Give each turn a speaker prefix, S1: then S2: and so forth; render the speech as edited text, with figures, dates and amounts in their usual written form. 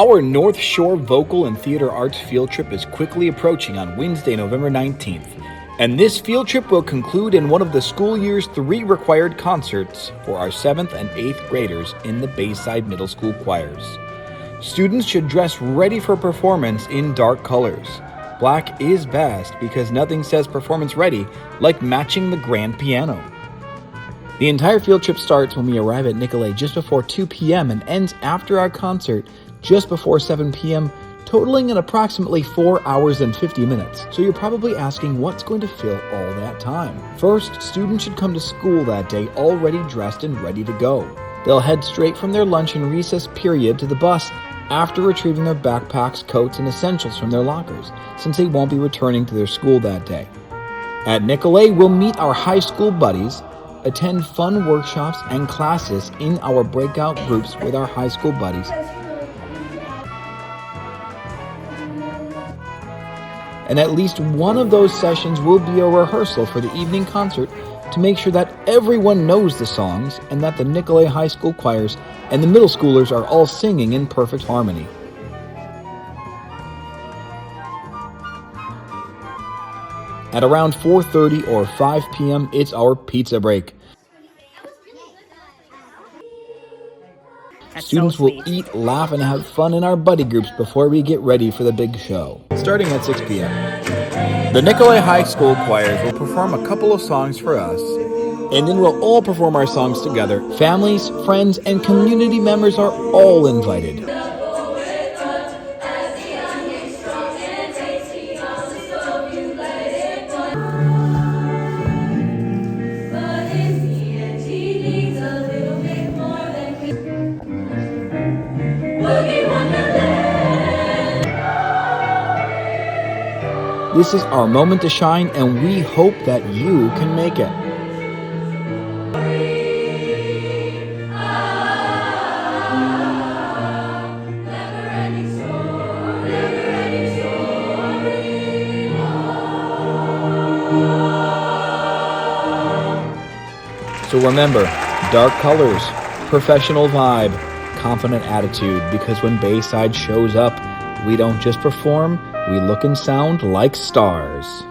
S1: Our North Shore Vocal and Theater Arts field trip is quickly approaching on Wednesday, November 19th. And this field trip will conclude in one of the school year's 3 required concerts for our 7th and 8th graders in the Bayside Middle School choirs. Students should dress ready for performance in dark colors. Black is best because nothing says performance ready like matching the grand piano. The entire field trip starts when we arrive at Nicolet just before 2 p.m. and ends after our concert just before 7 p.m., totaling in approximately 4 hours and 50 minutes. So you're probably asking what's going to fill all that time. First, students should come to school that day already dressed and ready to go. They'll head straight from their lunch and recess period to the bus after retrieving their backpacks, coats, and essentials from their lockers, since they won't be returning to their school that day. At Nicolet, we'll meet our high school buddies, attend fun workshops and classes in our breakout groups with our high school buddies, and at least one of those sessions will be a rehearsal for the evening concert to make sure that everyone knows the songs and that the Nicolet High School choirs and the middle schoolers are all singing in perfect harmony. At around 4:30 or 5 p.m., it's our pizza break. Students will eat, laugh, and have fun in our buddy groups before we get ready for the big show, starting at 6 p.m. The Nicolet High School choirs will perform a couple of songs for us, and then we'll all perform our songs together. Families, friends, and community members are all invited. This is our moment to shine, and we hope that you can make it. So remember, dark colors, professional vibe, confident attitude, because when Bayside shows up, we don't just perform, we look and sound like stars.